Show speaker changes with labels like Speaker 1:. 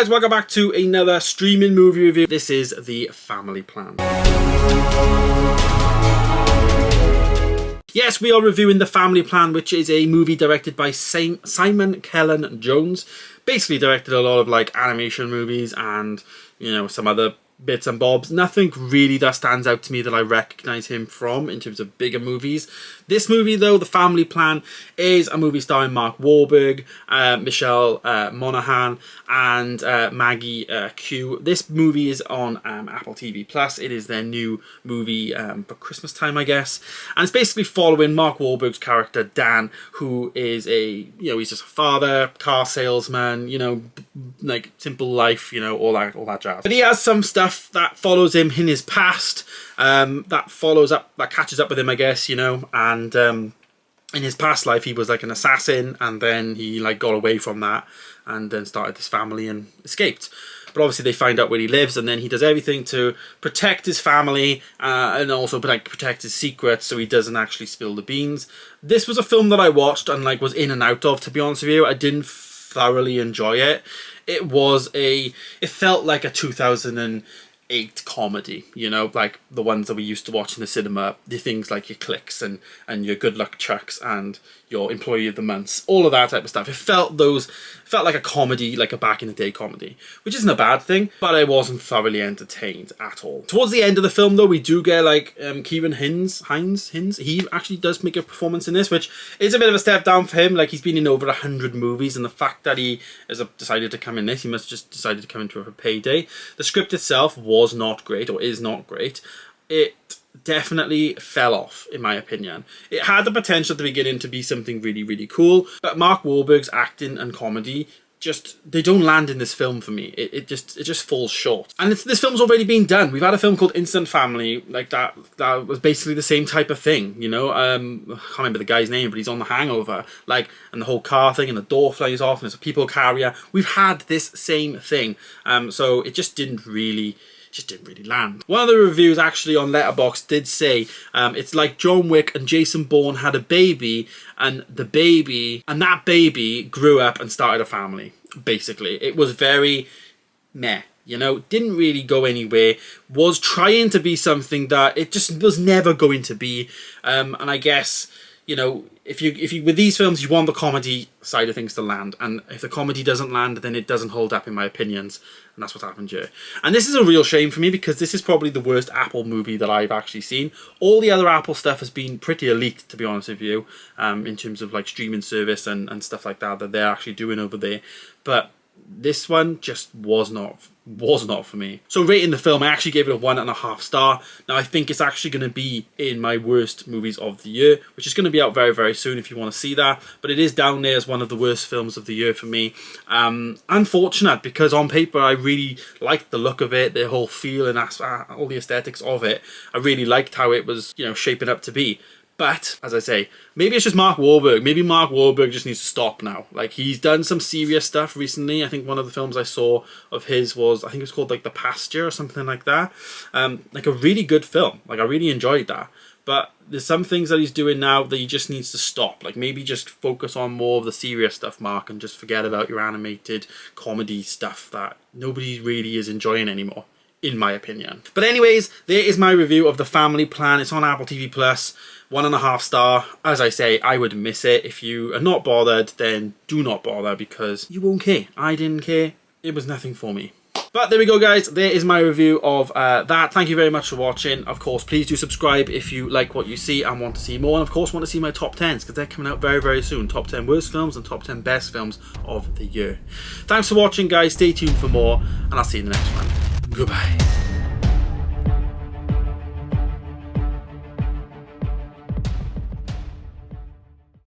Speaker 1: guys, welcome back to another streaming movie review. This is The Family Plan. Yes, we are reviewing The Family Plan, which is a movie directed by Simon Cellan Jones. Basically directed a lot of like animation movies and, you know, some other bits and bobs. Nothing really that stands out to me that I recognize him from in terms of bigger movies. This movie, though, The Family Plan, is a movie starring Mark Wahlberg, Michelle Monaghan, and Maggie Q. This movie is on Apple TV Plus. It is their new movie for Christmas time, I guess. And it's basically following Mark Wahlberg's character, Dan, who is he's just a father, car salesman, like simple life, all that jazz. But he has some stuff that follows him in his past, that catches up with him, I guess, and in his past life he was like an assassin, and then he like got away from that and then started this family and escaped. But obviously they find out where he lives, and then he does everything to protect his family and also protect his secrets so he doesn't actually spill the beans. This was a film that I watched and like was in and out of, to be honest with you. I didn't thoroughly enjoy it. It felt like a 2008 comedy, like the ones that we used to watch in the cinema, the things like your Clicks and your Good Luck Chucks and your Employee of the Months, all of that type of stuff. It felt like a comedy, like a back in the day comedy, which isn't a bad thing, but I wasn't thoroughly entertained at all. Towards the end of the film, though, we do get like Kieran Hines. He actually does make a performance in this, which is a bit of a step down for him. Like, he's been in over 100 movies, and the fact that he has decided to come in this, he must have just decided to come into a payday. The script itself was not great, or is not great. It definitely fell off, in my opinion. It had the potential at the beginning to be something really, really cool, but Mark Wahlberg's acting and comedy they don't land in this film for me. It just falls short. And this film's already been done. We've had a film called Instant Family, like that was basically the same type of thing, I can't remember the guy's name, but he's on The Hangover, and the whole car thing, and the door flies off, and it's a people carrier. We've had this same thing, so it just didn't really land. One of the reviews actually on Letterboxd did say it's like John Wick and Jason Bourne had a baby, and that baby grew up and started a family. Basically, it was very meh. Didn't really go anywhere. Was trying to be something that it just was never going to be. And I guess, if you with these films, you want the comedy side of things to land, and if the comedy doesn't land, then it doesn't hold up, in my opinions, and that's what happened here. And this is a real shame for me, because this is probably the worst Apple movie that I've actually seen. All the other Apple stuff has been pretty elite, to be honest with you, in terms of like streaming service and stuff like that they're actually doing over there. But this one just was not for me. So rating the film, I actually gave it a 1.5 star. Now I think it's actually going to be in my worst movies of the year, which is going to be out very, very soon if you want to see that. But it is down there as one of the worst films of the year for me. Unfortunate, because on paper I really liked the look of it, the whole feel and all the aesthetics of it. I really liked how it was, shaping up to be. But, as I say, maybe it's just Mark Wahlberg. Maybe Mark Wahlberg just needs to stop now. Like, he's done some serious stuff recently. I think one of the films I saw of his was, I think it was called, like, The Pasture or something like that. Like, a really good film. Like, I really enjoyed that. But there's some things that he's doing now that he just needs to stop. Like, maybe just focus on more of the serious stuff, Mark, and just forget about your animated comedy stuff that nobody really is enjoying anymore, in my opinion. But anyways, there is my review of The Family Plan. It's on Apple TV Plus. 1.5 star. As I say, I would miss it. If you are not bothered, then do not bother, because you won't care. I didn't care. It was nothing for me. But there we go, guys. There is my review of that. Thank you very much for watching. Of course, please do subscribe if you like what you see and want to see more. And of course, want to see my top 10s, because they're coming out very, very soon. Top 10 worst films and top 10 best films of the year. Thanks for watching, guys. Stay tuned for more, and I'll see you in the next one. Goodbye.